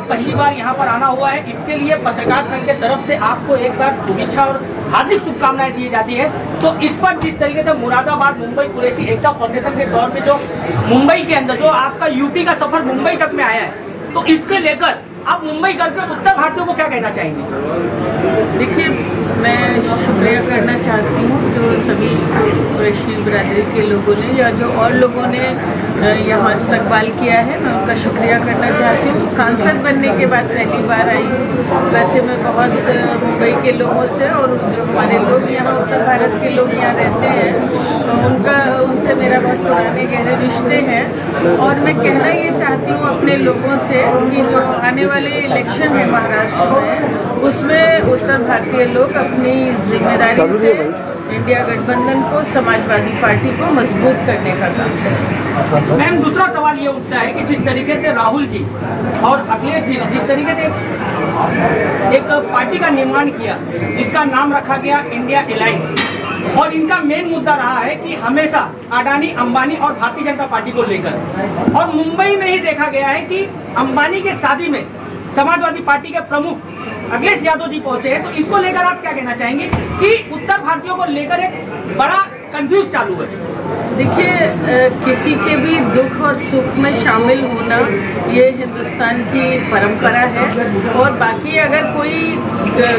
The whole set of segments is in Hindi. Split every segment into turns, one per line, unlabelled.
पहली बार यहाँ पर आना हुआ है, इसके लिए पत्रकार संघ के तरफ से आपको एक बार शुभेच्छा और हार्दिक शुभकामनाएं दी जाती है। तो इस पर जिस तरीके से मुरादाबाद मुंबई कुरैशी एकता फाउंडेशन के तौर पे जो मुंबई के अंदर जो आपका यूपी का सफर मुंबई तक में आया है, तो इसके लेकर आप मुंबई करके उत्तर भारतीयों को क्या कहना चाहेंगे?
देखिए, मैं शुक्रिया करना चाहती हूँ जो सभी कुरैशी बिरादरी के लोगों ने या जो और लोगों ने यहाँ इस्तकबाल किया है, मैं उनका शुक्रिया करना चाहती हूँ। सांसद बनने के बाद पहली बार आई हूँ। वैसे मैं बहुत मुंबई के लोगों से और जो हमारे लोग यहाँ उत्तर भारत के लोग यहाँ रहते हैं, तो उनसे मेरा बहुत पुराने गहरे रिश्ते हैं। और मैं कहना ये चाहती हूँ अपने लोगों से कि जो आने वाले इलेक्शन है महाराष्ट्र में, उसमें उत्तर भारतीय लोग अपनी जिम्मेदारी से इंडिया गठबंधन को, समाजवादी पार्टी को मजबूत करने का काम करें।
मैम, दूसरा सवाल ये उठता है कि जिस तरीके से राहुल जी और अखिलेश जी ने जिस तरीके से एक पार्टी का निर्माण किया जिसका नाम रखा गया इंडिया अलायंस, और इनका मेन मुद्दा रहा है कि हमेशा अडानी, अंबानी और भारतीय जनता पार्टी को लेकर, और मुंबई में ही देखा गया है कि अंबानी के शादी में समाजवादी पार्टी के प्रमुख अखिलेश यादव जी पहुंचे हैं। तो इसको लेकर आप क्या कहना चाहेंगे कि उत्तर भारतीयों को लेकर एक बड़ा कंफ्यूज चालू है?
देखिए, किसी के भी दुख और सुख में शामिल होना ये हिंदुस्तान की परंपरा है। और बाकी अगर कोई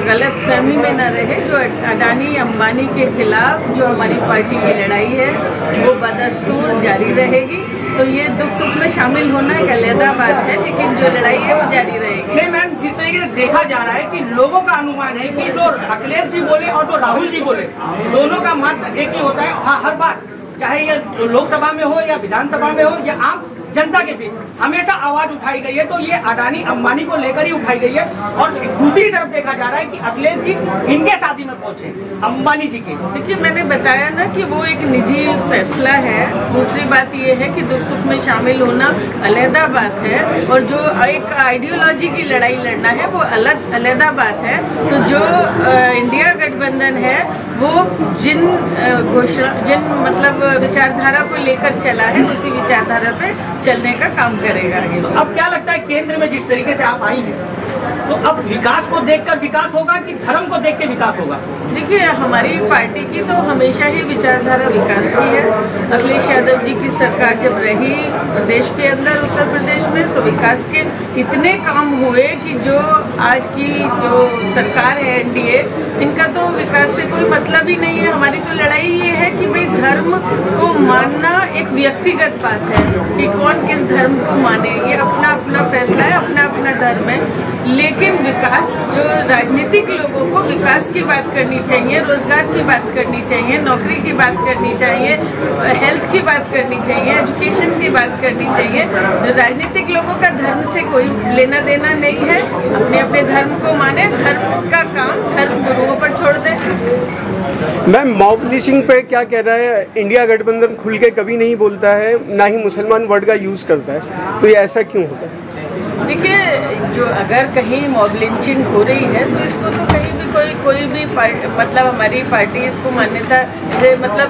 गलत फहमी में न रहे, जो अडानी अंबानी के खिलाफ जो हमारी पार्टी की लड़ाई है वो बदस्तूर जारी रहेगी। तो ये दुख सुख में शामिल होना एक अलग बात है, लेकिन जो लड़ाई है वो जारी रहेगी।
नहीं मैम, जिस तरीके से देखा जा रहा है कि लोगों का अनुमान है कि जो अखिलेश जी बोले और जो राहुल जी बोले, दोनों का मत एक ही होता है। हाँ, हर बार चाहे ये लोकसभा में हो या विधानसभा में हो या आम जनता के बीच हमेशा आवाज उठाई गई है, तो ये अडानी अंबानी को लेकर ही उठाई गई है। और दूसरी तरफ देखा जा रहा है कि अखिलेश जी इनके शादी में पहुंचे अंबानी जी के।
देखिए, मैंने बताया ना कि वो एक निजी फैसला है। दूसरी बात ये है कि दुख सुख में शामिल होना अलहदा बात है, और जो एक आइडियोलॉजी की लड़ाई लड़ना है वो अलहदा बात है। तो जो इंडिया गठबंधन है वो जिन मतलब विचारधारा को लेकर चला है, उसी विचारधारा पे चलने का काम करेगा।
अब क्या लगता है केंद्र में जिस तरीके से आप आई हैं, तो अब विकास को देखकर विकास होगा कि धर्म को देख के विकास होगा?
देखिए, हमारी पार्टी की तो हमेशा ही विचारधारा विकास की है। अखिलेश यादव जी की सरकार जब रही प्रदेश के अंदर, उत्तर प्रदेश में, तो विकास के इतने काम हुए कि जो आज की जो सरकार है एनडीए, इनका तो विकास से कोई मतलब ही नहीं है। हमारी तो लड़ाई ये है कि भाई धर्म को मानना एक व्यक्तिगत बात है कि कौन किस धर्म को माने, ये अपना अपना फैसला है, अपना अपना धर्म है। लेकिन विकास, जो राजनीतिक लोगों को विकास की बात करनी चाहिए, रोजगार की बात करनी चाहिए, नौकरी की बात करनी चाहिए, हेल्थ की बात करनी चाहिए, एजुकेशन की बात करनी चाहिए। राजनीतिक लोगों का धर्म से कोई लेना देना नहीं है। अपने अपने धर्म को माने, धर्म का काम धर्म गुरुओं पर छोड़ दें।
मैम, मॉब लिंचिंग पे क्या कह रहा है? इंडिया गठबंधन खुल के कभी नहीं बोलता है, ना ही मुसलमान वर्ड का यूज करता है, तो ये ऐसा क्यों होता है?
देखिए, जो अगर कहीं मॉब लिंचिंग हो रही है तो इसको तो कहीं भी कोई भी मतलब हमारी पार्टी इसको मान्यता मतलब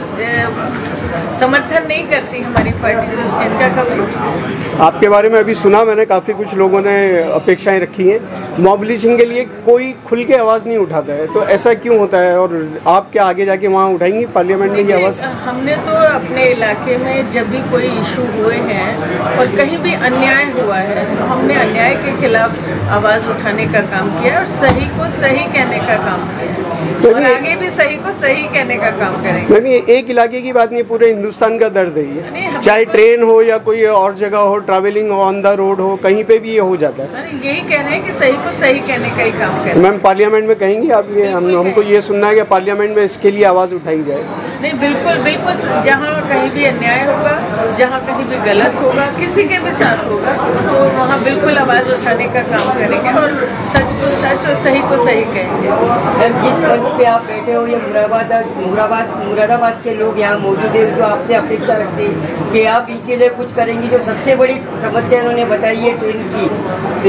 समर्थन नहीं करती हमारी पार्टी, तो इस चीज़ का कभी।
आपके बारे में अभी सुना मैंने, काफ़ी कुछ लोगों ने अपेक्षाएं रखी हैं। मॉब लिंचिंग के लिए कोई खुल के आवाज़ नहीं उठाता है, तो ऐसा क्यों होता है? और आप क्या आगे जाके वहाँ उठाएंगी पार्लियामेंट में ये आवाज़?
हमने तो अपने इलाके में जब भी कोई इशू हुए हैं और कहीं भी अन्याय हुआ है, तो हमने अन्याय के खिलाफ आवाज़ उठाने का काम किया और सही को सही कहने का काम किया, और आगे भी सही को सही कहने का काम करेंगे।
नहीं, एक इलाके की बात नहीं, पूरे हिंदुस्तान का दर्द है ये। चाहे ट्रेन हो या कोई और जगह हो, ट्रैवलिंग ऑन द रोड हो, कहीं पे भी ये हो जाता है।
अरे यही कह रहे हैं कि सही को सही कहने का ही काम करें।
मैम, पार्लियामेंट में कहेंगी आप ये? हमको ये सुनना है कि पार्लियामेंट में इसके लिए आवाज़ उठाई जाए।
नहीं, बिल्कुल बिल्कुल, जहाँ कहीं भी अन्याय होगा, जहाँ कहीं भी गलत होगा, किसी के भी साथ होगा, तो वहाँ बिल्कुल आवाज़ उठाने का काम करेंगे और सच को सच और सही को सही कहेंगे।
जिस मंच पे आप बैठे हो, ये मुरादाबाद के लोग यहाँ मौजूद है जो आपसे अपेक्षा रखते हैं कि आप इनके लिए कुछ करेंगी। जो सबसे बड़ी समस्या इन्होंने बताई है ट्रेन की, तो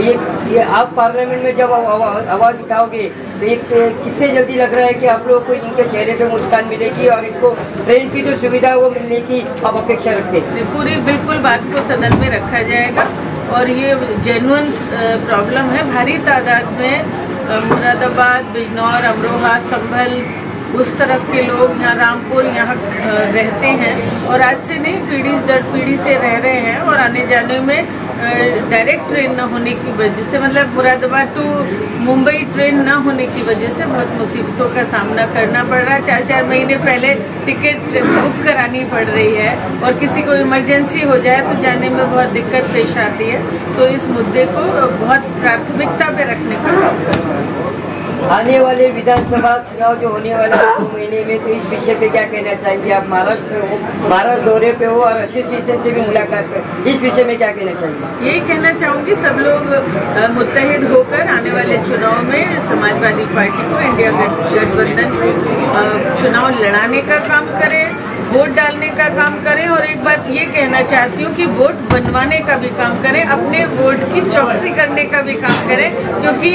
ये आप पार्लियामेंट में जब आवाज़ उठाओगे तो ये कितने जल्दी लग रहा है कि आप लोगों को इनके चेहरे पे मुस्कान मिलेगी और इनको ट्रेन की जो सुविधा है वो मिलने की आप अपेक्षा रखते हैं?
पूरी बिल्कुल बात को सदन में रखा जाएगा और ये जेन्युइन प्रॉब्लम है। भारी तादाद में मुरादाबाद, बिजनौर, अमरोहा, संभल उस तरफ के लोग यहाँ रामपुर यहाँ रहते हैं और आज से नहीं पीढ़ी दर पीढ़ी से रह रहे हैं और आने जाने में डायरेक्ट ट्रेन न होने की वजह से, मतलब मुरादाबाद टू मुंबई ट्रेन न होने की वजह से बहुत मुसीबतों का सामना करना पड़ रहा है। 4-4 महीने पहले टिकट बुक करानी पड़ रही है और किसी को इमरजेंसी हो जाए तो जाने में बहुत दिक्कत पेश आती है। तो इस मुद्दे को बहुत प्राथमिकता पे रखने का काम कर रहा है।
आने वाले विधानसभा चुनाव जो होने वाला है 2 महीने में, तो इस विषय पे क्या कहना चाहेंगे आप? महाराष्ट्र दौरे पे हो और एसोसिएशन से भी मुलाकात कर, इस विषय में क्या कहना चाहिए?
यही कहना चाहूँगी सब लोग मुत्तहिद होकर आने वाले चुनाव में समाजवादी पार्टी को, इंडिया गठबंधन को चुनाव लड़ाने का काम करें, वोट डालने का काम करें। और एक बात ये कहना चाहती हूँ कि वोट बनवाने का भी काम करें, अपने वोट की चौकसी करने का भी काम करें, क्योंकि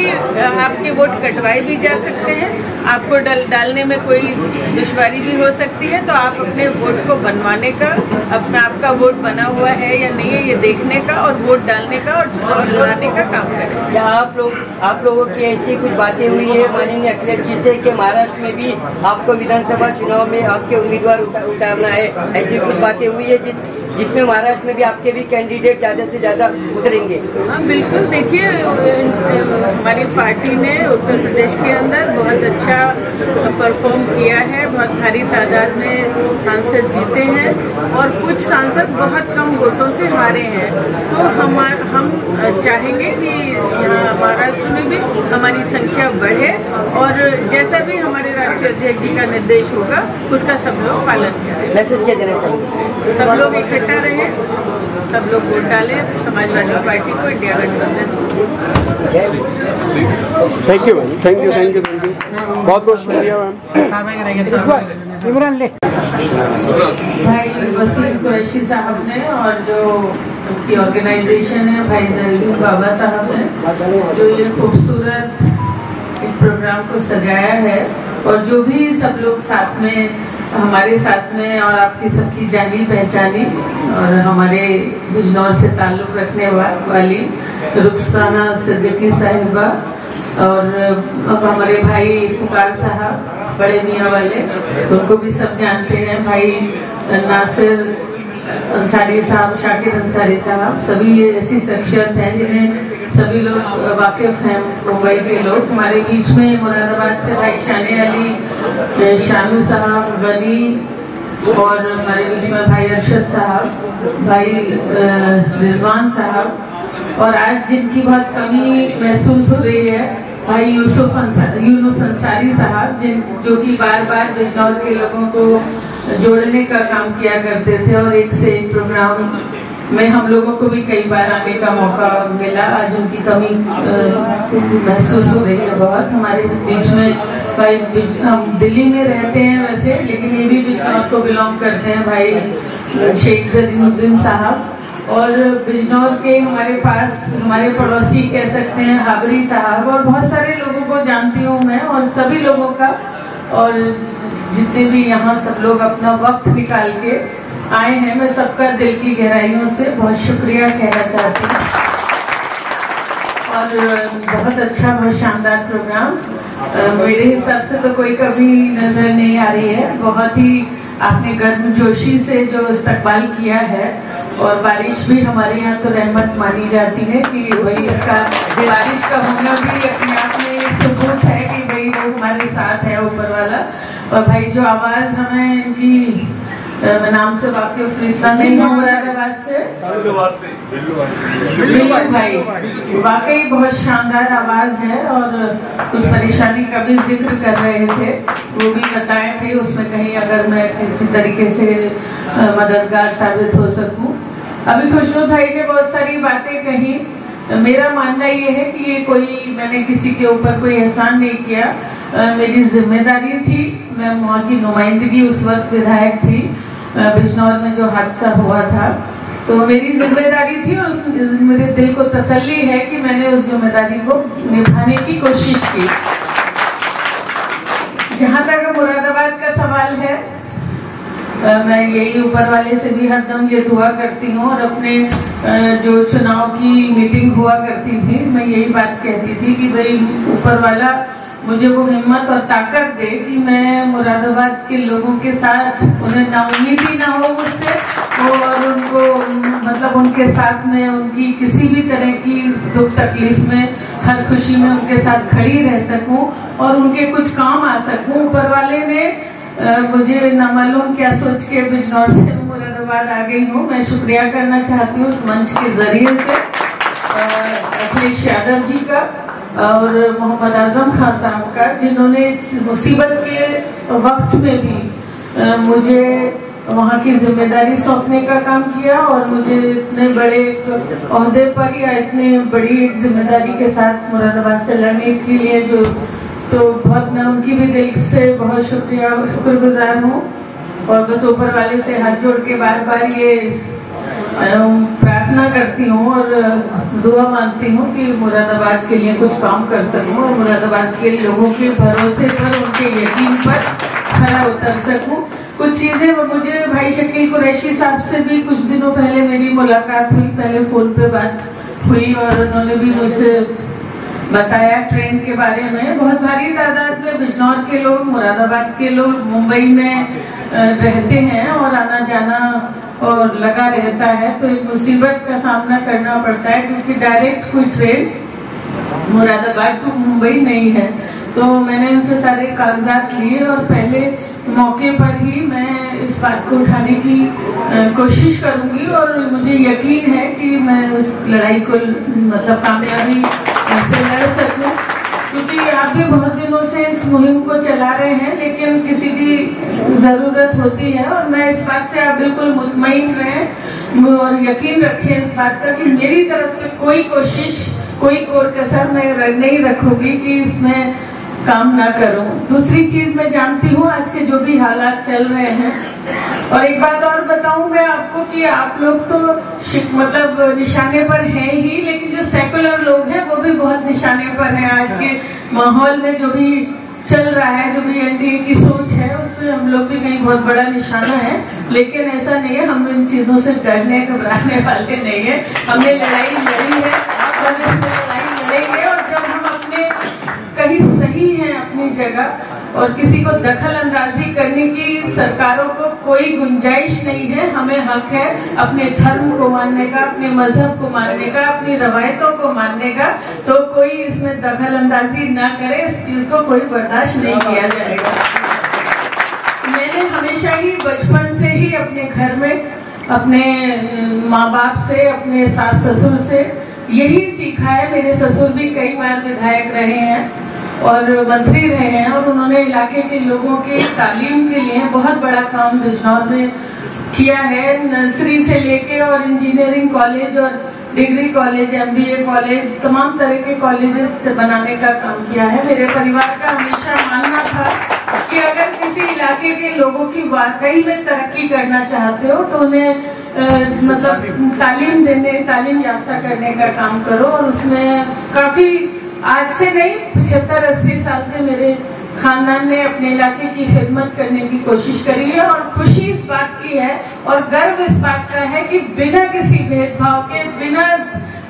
आपके वोट कटवाए भी जा सकते हैं, आपको डालने में कोई दुश्वारी भी हो सकती है। तो आप अपने वोट को बनवाने का, अपना आपका वोट बना हुआ है या नहीं है ये देखने का और वोट डालने का और चुनाव लड़ाने का काम करें।
क्या आप लोगों की ऐसी कुछ बातें हुई है माननीय अखिलेश जी से कि महाराष्ट्र में भी आपको विधानसभा चुनाव में आपके उम्मीदवार उतारना है, ऐसी कुछ बातें हुई है जिसमें महाराष्ट्र में भी आपके भी कैंडिडेट ज्यादा से ज्यादा उतरेंगे?
हाँ बिल्कुल, देखिए हमारी पार्टी ने उत्तर प्रदेश के अंदर बहुत अच्छा परफॉर्म किया है, बहुत भारी तादाद में सांसद जीते हैं और कुछ सांसद बहुत कम वोटों से हारे हैं। तो हम चाहेंगे कि यहाँ महाराष्ट्र में भी हमारी संख्या बढ़े और जैसा भी हमारे राष्ट्रीय अध्यक्ष जी का निर्देश होगा उसका सब लोग पालन करें।
मैसेज क्या देना चाहिए?
सब लोग इकट्ठा रहें, सब लोग वोट डालें समाजवादी पार्टी को, इंडिया गठबंधन।
Thank you ma'am, thank you बहुत बहुत शुक्रिया मैम। इमरान ले
भाई वसीम कुरैशी साहब ने और जो उनकी ऑर्गेनाइजेशन है भाई जहीर बाबा साहब ने जो ये खूबसूरत प्रोग्राम को सजाया है और जो भी सब लोग साथ में हमारे साथ में और आपकी सबकी जानी पहचानी और हमारे बिजनौर से ताल्लुक़ रखने वाली रुखसाना सिद्दीकी साहिबा और अब हमारे भाई फुकार साहब बड़े मियाँ वाले, उनको भी सब जानते हैं, भाई नासिर अंसारी साहब, शाकिर अंसारी साहब, सभी ये ऐसी शख्सियत हैं जिन्हें सभी लोग वाकिफ हैं, मुंबई के लोग। हमारे बीच में मुरादाबाद से भाई शाने अली, शानू साहब, गनी और हमारे बीच में भाई अरशद साहब, भाई रिजवान साहब और आज जिनकी बहुत कमी महसूस हो रही है भाई यूनुस अंसारी साहब, जो कि बार बार बिजनौर के लोगों को जोड़ने का काम किया करते थे और एक से एक प्रोग्राम में हम लोगों को भी कई बार आने का मौका मिला। आज उनकी कमी महसूस हो रही है बहुत हमारे बीच में। भाई हम दिल्ली में रहते हैं वैसे, लेकिन ये भी बिजनौर को बिलोंग करते हैं, भाई शेख जरीनुद्दीन साहब और बिजनौर के हमारे पास हमारे पड़ोसी कह सकते हैं हाबरी साहब और बहुत सारे लोगों को जानती हूँ मैं और सभी लोगों का और जितने भी यहाँ सब लोग अपना वक्त निकाल के आए हैं, मैं सबका दिल की गहराइयों से बहुत शुक्रिया कहना चाहती हूँ। और बहुत अच्छा, बहुत शानदार प्रोग्राम, मेरे हिसाब से तो कोई कभी नजर नहीं आ रही है। बहुत ही आपने गर्मजोशी से जो इस्तकबाल किया है और बारिश भी हमारे यहाँ तो रहमत मानी जाती है कि भाई इसका बारिश का होना भी अपने आप में सबूत है कि भाई वो हमारे साथ है ऊपर वाला। और भाई जो आवाज हमें इनकी मैं नाम से वाकिफ रिश्ता नहीं हूँ, मुरादाबाद से बिल्कुल भाई, वाकई बहुत शानदार आवाज है और कुछ परेशानी का भी जिक्र कर रहे थे, वो भी बताए थे उसमें कहीं अगर मैं किसी तरीके से मददगार साबित हो सकूं। अभी खुशबू भाई ने बहुत सारी बातें कही, मेरा मानना ये है कि ये कोई मैंने किसी के ऊपर कोई एहसान नहीं किया, मेरी जिम्मेदारी थी, मैं वहाँ की नुमाइंदगी उस वक्त विधायक थी बिजनौर में जो हादसा हुआ था, तो मेरी जिम्मेदारी थी और मेरे दिल को तसल्ली है कि मैंने उस जिम्मेदारी को निभाने की कोशिश की। जहाँ तक मुरादाबाद का सवाल है, मैं यही ऊपर वाले से भी हरदम ये दुआ करती हूँ और अपने जो चुनाव की मीटिंग हुआ करती थी, मैं यही बात कहती थी कि भाई ऊपर वाला मुझे वो हिम्मत और ताकत दे कि मैं मुरादाबाद के लोगों के साथ, उन्हें ना उम्मीदी ना हो मुझसे, और उनको मतलब उनके साथ में उनकी किसी भी तरह की दुख तकलीफ में, हर खुशी में उनके साथ खड़ी रह सकूं और उनके कुछ काम आ सकूं। ऊपर वाले ने मुझे न मालूम क्या सोच के बिजनौर से मुरादाबाद आ गई हूँ। मैं शुक्रिया करना चाहती हूँ उस मंच के जरिए से अखिलेश यादव जी का और मोहम्मद आजम खान साहब का, जिन्होंने मुसीबत के वक्त में भी मुझे वहाँ की जिम्मेदारी सौंपने का काम किया और मुझे इतने बड़े ओहदे पर या इतने बड़ी एक जिम्मेदारी के साथ मुरादाबाद से लड़ने के लिए जो, तो बहुत मैं उनकी भी दिल से बहुत शुक्रगुजार हूँ। और बस ऊपर वाले से हाथ जोड़ के बार बार ये प्रार्थना करती हूँ और दुआ मांगती हूँ कि मुरादाबाद के लिए कुछ काम कर सकूँ और मुरादाबाद के लोगों के भरोसे पर, उनके यकीन पर खरा उतर सकूँ। कुछ चीजें वो मुझे भाई शकील कुरैशी साहब से भी कुछ दिनों पहले मेरी मुलाकात हुई, पहले फोन पे बात हुई और उन्होंने भी मुझसे बताया ट्रेन के बारे में। बहुत भारी तादाद में बिजनौर के लोग, मुरादाबाद के लोग मुंबई में रहते हैं और आना जाना और लगा रहता है, तो एक मुसीबत का सामना करना पड़ता है क्योंकि डायरेक्ट कोई ट्रेन मुरादाबाद टू मुंबई नहीं है। तो मैंने इनसे सारे कागजात लिए और पहले मौके पर ही मैं इस बात को उठाने की कोशिश करूंगी और मुझे यकीन है कि मैं उस लड़ाई को मतलब कामयाबी से लड़ सकूं, क्योंकि आप भी बहुत दिनों से इस मुहिम को चला रहे हैं, लेकिन किसी की जरूरत होती है और मैं इस बात से आप बिल्कुल मुतमईन रहें और यकीन रखें इस बात का कि मेरी तरफ से कोई कोशिश, कोई कोर कसर मैं नहीं रखूंगी कि इसमें काम ना करूं। दूसरी चीज मैं जानती हूँ आज के जो भी हालात चल रहे हैं, और एक बात और बताऊं मैं आपको कि आप लोग तो मतलब निशाने पर हैं ही, लेकिन जो सेकुलर लोग हैं वो भी बहुत निशाने पर हैं। आज के माहौल में जो भी चल रहा है, जो भी एनडीए की सोच है, उसमें हम लोग भी कहीं बहुत बड़ा निशाना है, लेकिन ऐसा नहीं है, हम इन चीजों से डरने घबराने वाले नहीं है। हमने लड़ाई लड़ी है और लड़ाई लड़ेंगे, और जब हम अपने कहीं सही हैं अपनी जगह और किसी को दखल अंदाजी करने की सरकारों को कोई गुंजाइश नहीं है। हमें हक है अपने धर्म को मानने का, अपने मजहब को मानने का, अपनी रवायतों को मानने का, तो कोई इसमें दखल अंदाजी ना करे, इस चीज को कोई बर्दाश्त नहीं किया जाएगा। मैंने हमेशा ही बचपन से ही अपने घर में अपने माँ बाप से, अपने सास ससुर से यही सीखा है। मेरे ससुर भी कई बार विधायक रहे हैं और मंत्री रहे हैं और उन्होंने इलाके के लोगों के तालीम के लिए बहुत बड़ा काम बिजनौर में किया है। नर्सरी से लेके और इंजीनियरिंग कॉलेज और डिग्री कॉलेज, एमबीए कॉलेज, तमाम तरह के कॉलेजेस बनाने का काम किया है। मेरे परिवार का हमेशा मानना था कि अगर किसी इलाके के लोगों की वाकई में तरक्की करना चाहते हो तो उन्हें मतलब तालीम देने, तालीम याफ्ता करने का काम करो। और उसमें काफी आज से नहीं 75-80 साल से मेरे खानदान ने अपने इलाके की खिदमत करने की कोशिश करी है और खुशी इस बात की है और गर्व इस बात का है कि बिना किसी भेदभाव के, बिना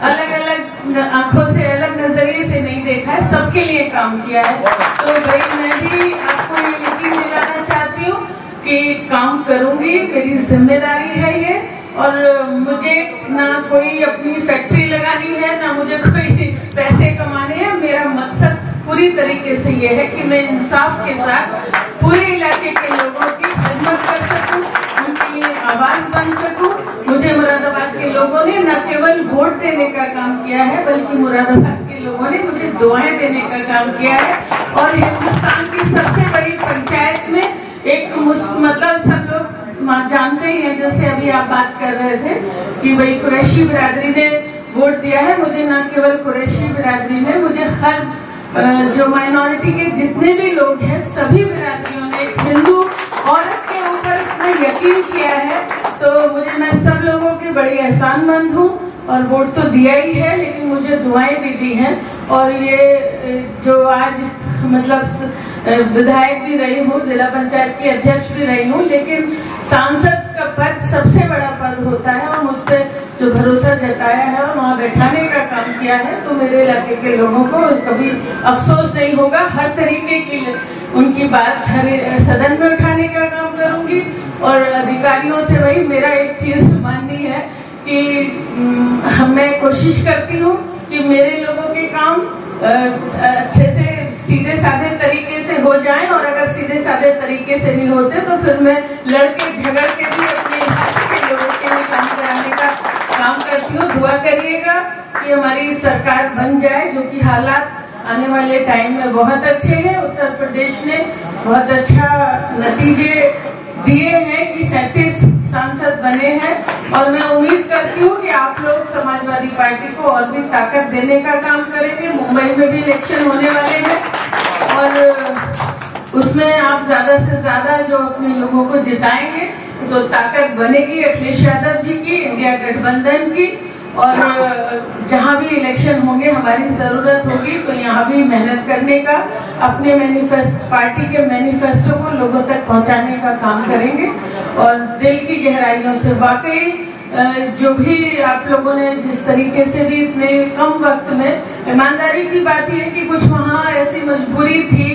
अलग अलग आंखों से, अलग नजरिए से नहीं देखा है, सबके लिए काम किया है। तो भाई मैं भी आपको ये यकीन दिलाना चाहती हूँ कि काम करूंगी, मेरी जिम्मेदारी है ये, और मुझे ना कोई अपनी फैक्ट्री लगानी है, ना मुझे कोई पैसे कमाने हैं। मेरा मकसद पूरी तरीके से ये है कि मैं इंसाफ के साथ पूरे इलाके के लोगों की खिदमत कर सकूं, उनके लिए आवाज बन सकूं। मुझे मुरादाबाद के लोगों ने न केवल वोट देने का काम किया है, बल्कि मुरादाबाद के लोगों ने मुझे दुआएं देने का काम किया है। और हिंदुस्तान की सबसे बड़ी पंचायत में एक मतलब सब लोग जानते ही हैं, जैसे अभी आप बात कर रहे थे कि भाई कुरैशी बिरादरी ने वोट दिया है। मुझे न केवल कुरैशी बिरादरी ने, मुझे हर जो माइनॉरिटी के जितने भी लोग हैं, सभी बिरादरियों ने एक हिंदू औरत के ऊपर इतना यकीन किया है। तो मुझे मैं सब लोगों की बड़ी एहसानमंद हूँ और वोट तो दिया ही है, लेकिन मुझे दुआएं भी दी हैं। और ये जो आज मतलब विधायक भी रही हूँ, जिला पंचायत की अध्यक्ष भी रही हूँ, लेकिन सांसद का पद सबसे बड़ा पद होता है और मुझ पे जो भरोसा जताया है और वहाँ बैठाने का काम किया है, तो मेरे इलाके के लोगों को कभी अफसोस नहीं होगा। हर तरीके की उनकी बात हर सदन में उठाने का काम करूंगी और अधिकारियों से वही मेरा एक चीज माननी है कि मैं कोशिश करती हूँ कि मेरे लोगों के काम अच्छे से सीधे साधे तरीके से हो जाएं, और अगर सीधे साधे तरीके से नहीं होते तो फिर मैं लड़के झगड़ के भी अपने इलाके के लोगों के लिए काम कराने का काम करती हूँ। दुआ करिएगा कि हमारी सरकार बन जाए, जो कि हालात आने वाले टाइम में बहुत अच्छे हैं। उत्तर प्रदेश ने बहुत अच्छा नतीजे दिए हैं कि 37 सांसद बने हैं, और मैं उम्मीद करती हूँ कि आप लोग समाजवादी पार्टी को और भी ताकत देने का काम करेंगे। मुंबई में भी इलेक्शन होने वाले हैं और उसमें आप ज्यादा से ज्यादा जो अपने लोगों को जिताएंगे तो ताकत बनेगी अखिलेश यादव जी की, इंडिया गठबंधन की, और जहाँ भी इलेक्शन होंगे हमारी जरूरत होगी तो यहाँ भी मेहनत करने का, अपने मैनिफेस्टो पार्टी के मैनिफेस्टो को लोगों तक पहुँचाने का काम करेंगे। और दिल की गहराइयों से वाकई जो भी आप लोगों ने जिस तरीके से भी इतने कम वक्त में, ईमानदारी की बात यह है कि कुछ वहाँ ऐसी मजबूरी थी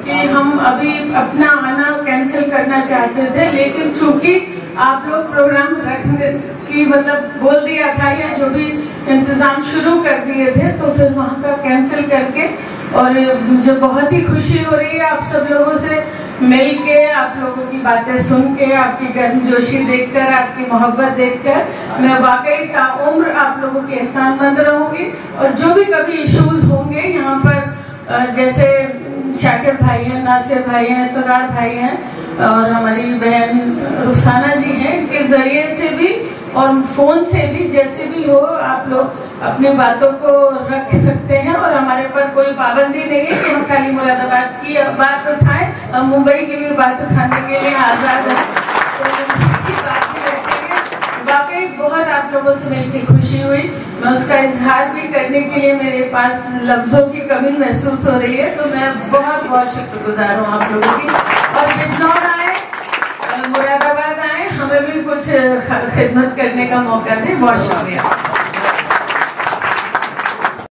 कि हम अभी अपना आना कैंसिल करना चाहते थे, लेकिन चूंकि आप लोग प्रोग्राम रखने की मतलब बोल दिया था या जो भी इंतजाम शुरू कर दिए थे, तो फिर वहाँ का कैंसिल करके, और मुझे बहुत ही खुशी हो रही है आप सब लोगों से मिल के, आप लोगों की बातें सुन के, आपकी गर्मजोशी देखकर, आपकी मोहब्बत देखकर मैं वाकई ताउम्र आप लोगों के एहसानमंद रहूंगी। और जो भी कभी इश्यूज होंगे यहाँ पर, जैसे शाकिर भाई हैं, नासिर भाई हैं, सुरार भाई हैं और हमारी बहन रुखसाना जी हैं, इनके जरिए से भी और फोन से भी जैसे भी हो आप लोग अपनी बातों को रख सकते हैं, और हमारे पर कोई पाबंदी नहीं है कि हम खाली मुरादाबाद की बात उठाएं, हम मुंबई की भी बात उठाने के लिए आजाद हैं। वाकई बहुत आप लोगों से मिलकर खुशी हुई, मैं उसका इजहार भी करने के लिए मेरे पास लफ्जों की कमी महसूस हो रही है, तो मैं बहुत बहुत शुक्रगुजार हूँ आप लोगों की। और बिजनौर आए, मुरादाबाद आए, हमें भी कुछ खिदमत करने का मौका दें। बहुत शुक्रिया।